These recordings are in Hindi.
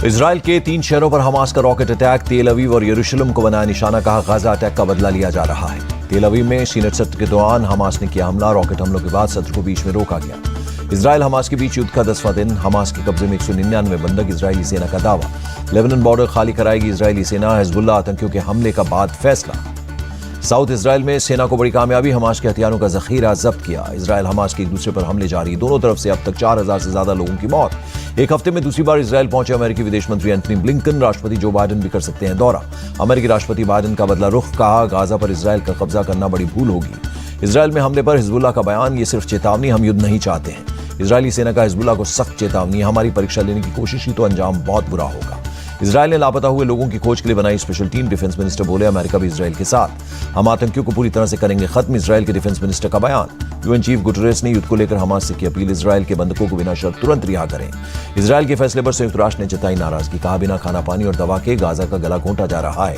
इजराइल के 3 शहरों पर हमास का रॉकेट अटैक, तेल अवीव और यरूशलेम को बनाया निशाना, कहा गाजा अटैक का बदला लिया जा रहा है। तेल अवीव में सीनेट सत्र के दौरान हमास ने किया हमला, रॉकेट हमलों के बाद सत्र को बीच में रोका गया। इजराइल हमास के बीच युद्ध का 10वां दिन, हमास के कब्जे में 199 बंधक, इजरायली सेना का दावा। लेबनान बॉर्डर खाली कराएगी इजरायली सेना, हिजबुल्लाह आतंकियों के हमले का बाद फैसला। साउथ इजराइल में सेना को बड़ी कामयाबी, हमास के हथियारों का जखीरा जब्त किया। इजराइल हमास के एक दूसरे पर हमले जारी, दोनों तरफ से अब तक 4000 से ज्यादा लोगों की मौत। एक हफ्ते में दूसरी बार इजराइल पहुंचे अमेरिकी विदेश मंत्री एंथनी ब्लिंकन, राष्ट्रपति जो बाइडेन भी कर सकते हैं दौरा। अमेरिकी राष्ट्रपति बाइडेन का बदला रुख, कहा गाजा पर इजराइल का कब्जा करना बड़ी भूल होगी। इजराइल में हमले पर हिजबुल्लाह का बयान, ये सिर्फ चेतावनी, हम युद्ध नहीं चाहते हैं। इजरायली सेना का हिजबुल्लाह को सख्त चेतावनी, हमारी परीक्षा लेने की कोशिश ही तो अंजाम बहुत बुरा होगा। इजराइल ने लापता हुए लोगों की खोज के लिए बनाई स्पेशल टीम, डिफेंस मिनिस्टर बोले अमेरिका भी इजराइल के साथ, हम आतंकियों को पूरी तरह से करेंगे खत्म, इजराइल के डिफेंस मिनिस्टर का बयान। यूएन चीफ गुटरेस ने युद्ध को लेकर हमास से की अपील, इजराइल के बंधकों को बिना शर्त तुरंत रिहा करें। इजराइल के फैसले पर संयुक्त राष्ट्र ने जताई नाराजगी, कहा बिना खाना पानी और दवा के गाजा का गला घोंटा जा रहा है।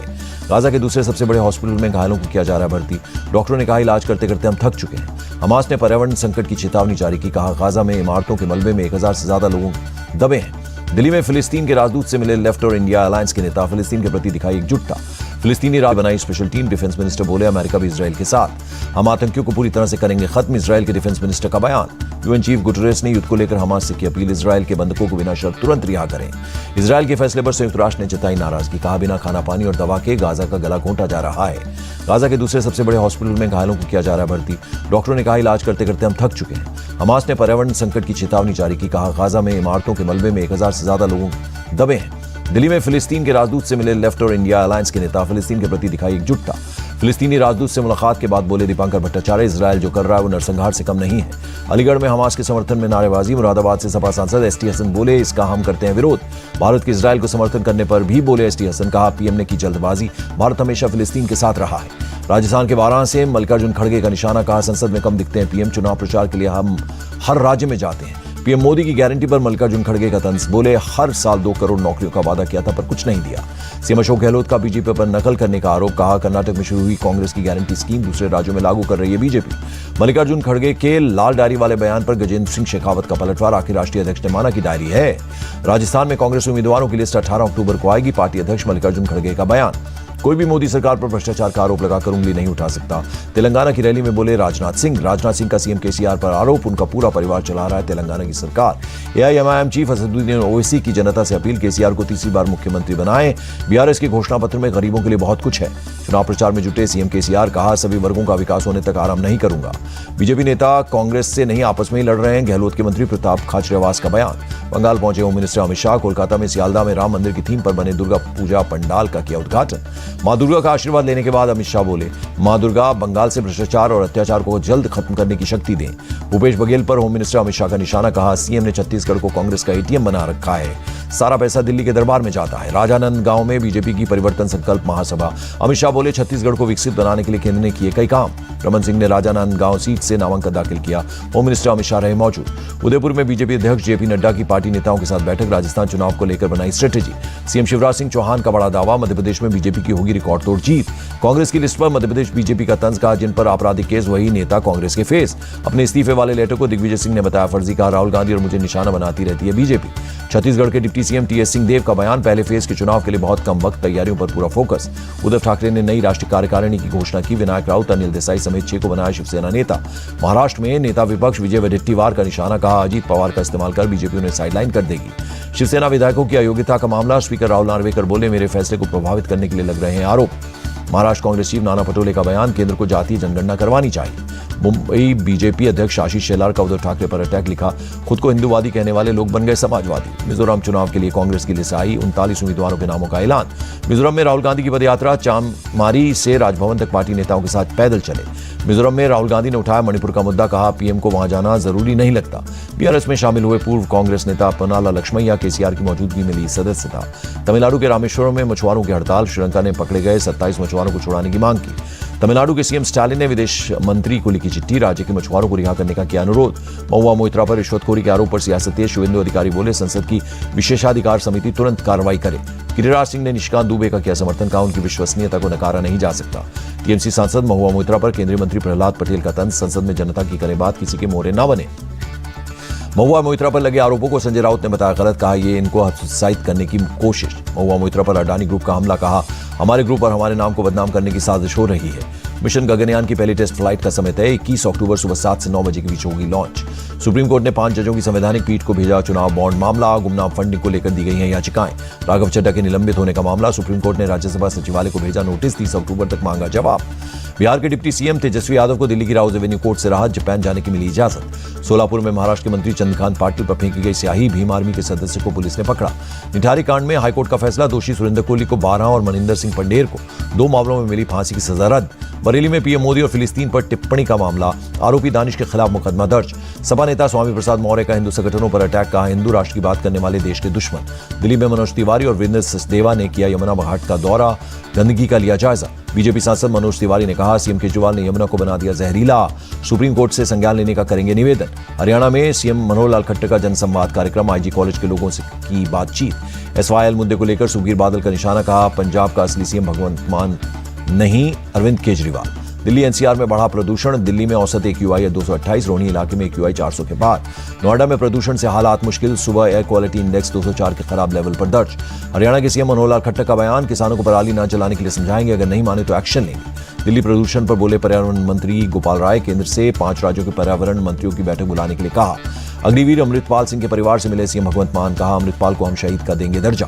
गाजा के दूसरे सबसे बड़े हॉस्पिटल में घायलों को किया जा रहा है भर्ती, डॉक्टरों ने कहा इलाज करते करते हम थक चुके हैं। हमास ने पर्यावरण संकट की चेतावनी जारी की, कहा गाजा में इमारतों के मलबे में 1000 से ज्यादा लोग दबे हैं। दिल्ली में फिलिस्तीन के राजदूत से मिले लेफ्ट और इंडिया अलायंस के नेता, फिलिस्तीन के प्रति दिखाई एकजुटता। फिलिस्तीनी राज बनाई स्पेशल टीम, डिफेंस मिनिस्टर बोले अमेरिका भी इजराइल के साथ, हम आतंकियों को पूरी तरह से करेंगे खत्म, इजराइल के डिफेंस मिनिस्टर का बयान। यूएन चीफ गुटरेस ने युद्ध को लेकर हमास से की अपील, इजराइल के बंधकों को बिना शर्त तुरंत रिहा करें। इजराइल के फैसले पर संयुक्त राष्ट्र ने जताई नाराजगी, कहा बिना खाना पानी और दवा के गाजा का गला घोंटा जा रहा है। गाजा के दूसरे सबसे बड़े हॉस्पिटल में घायलों को किया जा रहा है भर्ती, डॉक्टरों ने कहा इलाज करते करते हम थक चुके हैं। हमास ने पर्यावरण संकट की चेतावनी जारी की, कहा गाजा में इमारतों के मलबे में 1000 से ज्यादा लोग दबे हैं। दिल्ली में फिलिस्तीन के राजदूत से मिले लेफ्ट और इंडिया अलायंस के नेता, फिलिस्तीन के प्रति दिखाई एकजुटता। फिलिस्तीनी राजदूत से मुलाकात के बाद बोले दीपांकर भट्टाचार्य, इजराइल जो कर रहा है वो नरसंहार से कम नहीं है। अलीगढ़ में हमास के समर्थन में नारेबाजी, मुरादाबाद से सपा सांसद एसटी हसन बोले इसका हम करते हैं विरोध। भारत के इजराइल को समर्थन करने पर भी बोले एसटी हसन, कहा पीएम ने की जल्दबाजी, भारत हमेशा फिलिस्तीन के साथ रहा है। राजस्थान के वाराणसी से मल्लिकार्जुन खड़गे का निशाना, कहा संसद में कम दिखते हैं पीएम, चुनाव प्रचार के लिए हम हर राज्य में जाते हैं। पीएम मोदी की गारंटी पर मल्लिकार्जुन खड़गे का तंज, बोले हर साल 2 करोड़ नौकरियों का वादा किया था पर कुछ नहीं दिया। सीएम अशोक गहलोत का बीजेपी पर नकल करने का आरोप, कहा कर्नाटक में शुरू हुई कांग्रेस की गारंटी स्कीम दूसरे राज्यों में लागू कर रही है बीजेपी। मल्लिकार्जुन खड़गे के लाल डायरी वाले बयान पर गजेंद्र सिंह शेखावत का पलटवार, आखिर राष्ट्रीय अध्यक्ष ने माना कि डायरी है। राजस्थान में कांग्रेस उम्मीदवारों की लिस्ट 18 अक्टूबर को आएगी, पार्टी अध्यक्ष मल्लिकार्जुन खड़गे का बयान, कोई भी मोदी सरकार पर भ्रष्टाचार का आरोप लगाकर उंगली नहीं उठा सकता। तेलंगाना की रैली में बोले राजनाथ सिंह का सीएम केसीआर पर आरोप, उनका पूरा परिवार चला रहा है तेलंगाना की सरकार। एआईएमआईएम चीफ असदुद्दीन ओवैसी की जनता से अपील, केसीआर को तीसरी बार मुख्यमंत्री बनाएं, बीआरएस के घोषणा पत्र में गरीबों के लिए बहुत कुछ है। चुनाव प्रचार में जुटे सीएम केसीआर, कहा सभी वर्गों का विकास होने तक आराम नहीं करूंगा। बीजेपी नेता कांग्रेस से नहीं आपस में ही लड़ रहे हैं, गहलोत के मंत्री प्रताप खाचरियावास का बयान। बंगाल पहुंचे होम मिनिस्टर अमित शाह, कोलकाता में सियालदा में राम मंदिर की थीम पर बने दुर्गा पूजा पंडाल का किया उद्घाटन। मां दुर्गा का आशीर्वाद लेने के बाद अमित शाह बोले मां दुर्गा बंगाल से भ्रष्टाचार और अत्याचार को जल्द खत्म करने की शक्ति दें। भूपेश बघेल पर होम मिनिस्टर अमित शाह का निशाना, कहा सीएम ने छत्तीसगढ़ को कांग्रेस का एटीएम बना रखा है, सारा पैसा दिल्ली के दरबार में जाता है। राजानंद गांव में बीजेपी की परिवर्तन संकल्प महासभा, अमित शाह बोले छत्तीसगढ़ को विकसित बनाने के लिए केंद्र ने किए कई काम। रमन सिंह ने राजानंद गांव सीट से नामांकन दाखिल किया, होम मिनिस्टर अमित शाह रहे मौजूद। उदयपुर में बीजेपी अध्यक्ष जेपी नड्डा की पार्टी नेताओं के साथ बैठक, राजस्थान चुनाव को लेकर बनाई स्ट्रेटेजी। सीएम शिवराज सिंह चौहान का बड़ा दावा, मध्यप्रदेश में बीजेपी की होगी रिकॉर्ड तोड़ जीत। कांग्रेस की लिस्ट पर मध्यप्रदेश बीजेपी का तंज, कहा जिन पर आपराधिक केस वही नेता कांग्रेस के फेस। अपने इस्तीफे वाले लेटर को दिग्विजय सिंह ने बताया फर्जी, कहा राहुल गांधी और मुझे निशाना बनाती रहती है बीजेपी। छत्तीसगढ़ के डिप्टी सीएम टीएस सिंहदेव का बयान, पहले फेज के चुनाव के लिए बहुत कम वक्त, तैयारियों पर पूरा फोकस। उद्धव ठाकरे ने नई राष्ट्रीय कार्यकारिणी की घोषणा की, विनायक राउत अनिल देसाई समेत 6 को बनाया शिवसेना नेता। महाराष्ट्र में नेता विपक्ष विजय वडेट्टीवार का निशाना, कहा अजीत पवार का इस्तेमाल कर बीजेपी उन्हें साइडलाइन कर देगी। शिवसेना विधायकों की अयोग्यता का मामला, स्पीकर राहुल नार्वेकर बोले मेरे फैसले को प्रभावित करने के लिए लग रहे हैं आरोप। महाराष्ट्र कांग्रेस चीफ नाना पटोले का बयान, केंद्र को जातीय जनगणना करवानी चाहिए। मुंबई बीजेपी अध्यक्ष आशीष शेलार का उद्धव ठाकरे पर अटैक, लिखा खुद को हिंदूवादी कहने वाले लोग बन गए समाजवादी। मिजोरम चुनाव के लिए कांग्रेस की लिस्ट आई, 39 उम्मीदवारों के नामों का ऐलान। मिजोरम में राहुल गांधी की पदयात्रा, चाममारी से राजभवन तक पार्टी नेताओं के साथ पैदल चले। मिजोरम में राहुल गांधी ने उठाया मणिपुर का मुद्दा, कहा पीएम को वहां जाना जरूरी नहीं लगता। बीआरएस में शामिल हुए पूर्व कांग्रेस नेता पन्नाला लक्ष्मैया, केसीआर की मौजूदगी में ली सदस्यता। तमिलनाडु के रामेश्वरम में मछुआरों की हड़ताल, श्रीलंका ने पकड़े गए 27 मछुआरों को छुड़ाने की मांग की। तमिलनाडु के सीएम स्टालिन ने विदेश मंत्री को लिखी चिट्ठी, राज्य के मछुआरों को रिहा करने का किया अनुरोध। महुआ मोइत्रा पर रिश्वतखोरी के आरोप पर सियासत तेज, शुभेंदु अधिकारी बोले संसद की विशेषाधिकार समिति तुरंत कार्रवाई करे। गिरिराज सिंह ने निशिकांत दुबे का किया समर्थन, कहा उनकी विश्वसनीयता को नकारा नहीं जा सकता। टीएमसी सांसद महुआ मोइत्रा पर केंद्रीय मंत्री प्रहलाद पटेल का तंज, संसद में जनता की करे बात, किसी के मोहरे न बने। महुआ मोइत्रा पर लगे आरोपों को संजय राउत ने बताया गलत, कहा ये इनको हतोत्साहित करने की कोशिश। महुआ मोइत्रा पर अडानी ग्रुप का हमला, कहा हमारे ग्रुप और हमारे नाम को बदनाम करने की साजिश हो रही है। मिशन गगनयान की पहली टेस्ट फ्लाइट का समय तय 21 अक्टूबर सुबह 7 से 9 बजे के बीच होगी लॉन्च। सुप्रीम कोर्ट ने 5 जजों की संवैधानिक पीठ को भेजा चुनाव बॉन्ड मामला, गुमनाम फंडिंग को लेकर दी गई हैं याचिकाएं। राघव चड्ढा के निलंबित होने का मामला, सुप्रीम कोर्ट ने राज्यसभा सचिवालय को भेजा नोटिस, 30 अक्टूबर तक मांगा जवाब। बिहार के डिप्टी सीएम तेजस्वी यादव को दिल्ली की राउज एवेन्यू कोर्ट से राहत, जापान जाने की मिली इजाजत। सोलापुर में महाराष्ट्र के मंत्री चंद्रकांत पाटिल पर फेंकी गई स्याही, भीम आर्मी के सदस्य को पुलिस ने पकड़ा। निठारी कांड में हाईकोर्ट का फैसला, दोषी सुरेंद्र कोहली को 12 और मनिंदर सिंह पंडेर को 2 मामलों में मिली फांसी की सजा रद्द। बरेली में पीएम मोदी और फिलिस्तीन पर टिप्पणी का मामला, आरोपी दानिश के खिलाफ मुकदमा दर्ज। सपा नेता स्वामी प्रसाद मौर्य का हिंदू संगठनों पर अटैक, कहा हिंदू राष्ट्र की बात करने वाले देश के दुश्मन। दिल्ली में मनोज तिवारी और वीरेंद्र सचदेवा ने किया यमुना घाट का दौरा, गंदगी का लिया जायजा। बीजेपी सांसद मनोज तिवारी ने कहा सीएम केजरीवाल ने यमुना को बना दिया जहरीला, सुप्रीम कोर्ट से संज्ञान लेने का करेंगे निवेदन। हरियाणा में सीएम मनोहर लाल खट्टर का जनसंवाद कार्यक्रम, आईजी कॉलेज के लोगों से की बातचीत। एसवाईएल मुद्दे को लेकर सुखबीर बादल का निशाना, कहा पंजाब का असली सीएम भगवंत मान नहीं अरविंद केजरीवाल। दिल्ली एनसीआर में बढ़ा प्रदूषण, दिल्ली में औसत AQI 228, रोहिणी इलाके में AQI 400 के पार। नोएडा में प्रदूषण से हालात मुश्किल, सुबह एयर क्वालिटी इंडेक्स 204 के खराब लेवल पर दर्ज। हरियाणा के सीएम मनोहर लाल खट्टर का बयान, किसानों को पराली न जलाने के लिए समझाएंगे, अगर नहीं माने तो एक्शन लेंगे। दिल्ली प्रदूषण पर बोले पर्यावरण मंत्री गोपाल राय, केंद्र से 5 राज्यों के पर्यावरण मंत्रियों की बैठक बुलाने के लिए कहा। अग्निवीर अमृतपाल सिंह के परिवार से मिले सीएम भगवंत मान, कहा अमृतपाल को हम शहीद का देंगे दर्जा।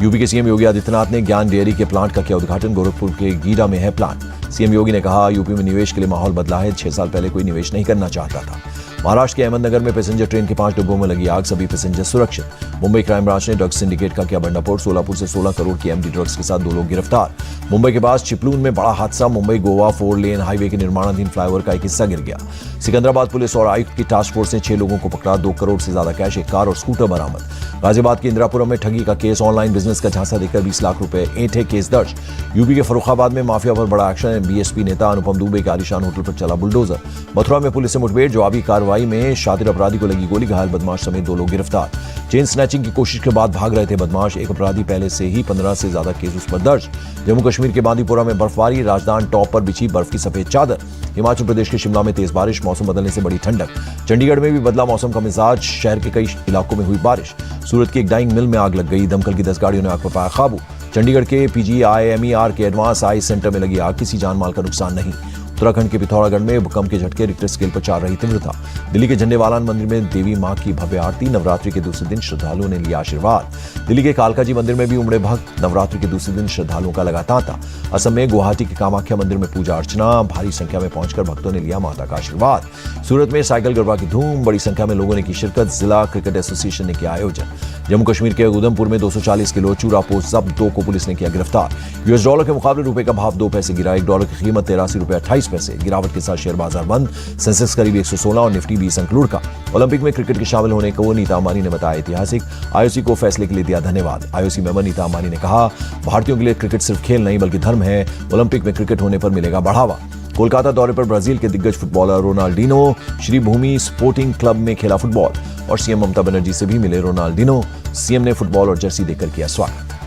यूपी के सीएम योगी आदित्यनाथ ने ज्ञान डेयरी के प्लांट का किया उद्घाटन, गोरखपुर के गीडा में है प्लांट। सीएम योगी ने कहा यूपी में निवेश के लिए माहौल बदला है, 6 साल पहले कोई निवेश नहीं करना चाहता था। महाराष्ट्र के अहमदनगर में पैसेंजर ट्रेन के 5 डिब्बों में लगी आग, सभी पैसेंजर सुरक्षित। मुंबई क्राइम ब्रांच ने ड्रग्स सिंडिकेट का किया भंडाफोड़, सोलापुर से 16 करोड़ की एमडी ड्रग्स के साथ 2 लोग गिरफ्तार। मुंबई के पास चिपलून में बड़ा हादसा, मुंबई गोवा 4 लेन हाईवे के निर्माणाधीन फ्लाईओवर का एक हिस्सा गिर गया। सिकंदराबाद पुलिस और आयुक्त की टास्क फोर्स ने 6 लोगों को पकड़ा, 2 करोड़ से ज्यादा कैश, 1 कार और स्कूटर बरामद। गाजियाबाद के इंदिरापुरम में ठगी का केस, ऑनलाइन बिजनेस का झांसा देकर 20 लाख रुपए ऐंठे, केस दर्ज। यूपी के फर्रुखाबाद में माफिया पर बड़ा एक्शन, बीएसपी नेता अनुपम दुबे के आलीशान होटल पर चला बुलडोजर। मथुरा में पुलिस से मुठभेड़, जवाबी कार्रवाई में शातिर अपराधी को लगी गोली, घायल बदमाश समेत 2 लोग गिरफ्तार। चेन स्नैचिंग की कोशिश के बाद भाग रहे थे बदमाश, एक अपराधी पहले से ही 15 से ज्यादा केस उस पर दर्ज। जम्मू कश्मीर के बांदीपोरा में बर्फबारी, राजधानी टॉप पर बिछी बर्फ की सफेद चादर। हिमाचल प्रदेश के शिमला में तेज बारिश, मौसम बदलने से बड़ी ठंडक। चंडीगढ़ में भी बदला मौसम का मिजाज, शहर के कई इलाकों में हुई बारिश। सूरत की एक डाइंग मिल में आग लग गई, दमकल की 10 गाड़ियों ने आग पर पाया काबू। चंडीगढ़ के PGIMER के एडवांस आई सेंटर में लगी आग, किसी जानमाल का नुकसान नहीं। उत्तराखंड के पिथौरागढ़ में भूकंप के झटके, रिक्टर स्केल पर 4 रही तीव्रता। दिल्ली के झंडेवालान मंदिर में देवी मां की भव्य आरती, नवरात्रि के दूसरे दिन श्रद्धालुओं ने लिया आशीर्वाद। दिल्ली के कालकाजी मंदिर में भी उमड़े भक्त, नवरात्रि के दूसरे दिन श्रद्धालुओं का लगा तांता। असम में गुवाहाटी के कामाख्या मंदिर में पूजा अर्चना, भारी संख्या में पहुंचकर भक्तों ने लिया माता का आशीर्वाद। सूरत में साइकिल गरबा की धूम, बड़ी संख्या में लोगों ने की शिरकत, जिला क्रिकेट एसोसिएशन ने किया आयोजन। जम्मू कश्मीर के उधमपुर में 240 किलो चूरा पोस्ट जब्त, 2 को पुलिस ने किया गिरफ्तार। US डॉलर के मुकाबले रुपए का भाव 2 पैसे गिरा, 1 डॉलर की कीमत 83 रुपए 28 पैसे। गिरावट के साथ शेयर बाजार बंद, सेंसेक्स करीब 116 और निफ्टी 20 अंक लुढ़का। ओलंपिक में क्रिकेट के शामिल होने को नीता अंबानी ने बताया ऐतिहासिक, IOC को फैसले के लिए दिया धन्यवाद। IOC मेंबर नीता अंबानी ने कहा भारतीयों के लिए क्रिकेट सिर्फ खेल नहीं बल्कि धर्म है, ओलंपिक में क्रिकेट होने पर मिलेगा बढ़ावा। कोलकाता दौरे पर ब्राजील के दिग्गज फुटबॉलर रोनाल्डिनो, श्री भूमि स्पोर्टिंग क्लब में खेला फुटबॉल और सीएम ममता बनर्जी से भी मिले रोनाल्डिनो। सीएम ने फुटबॉल और जर्सी देकर किया स्वागत।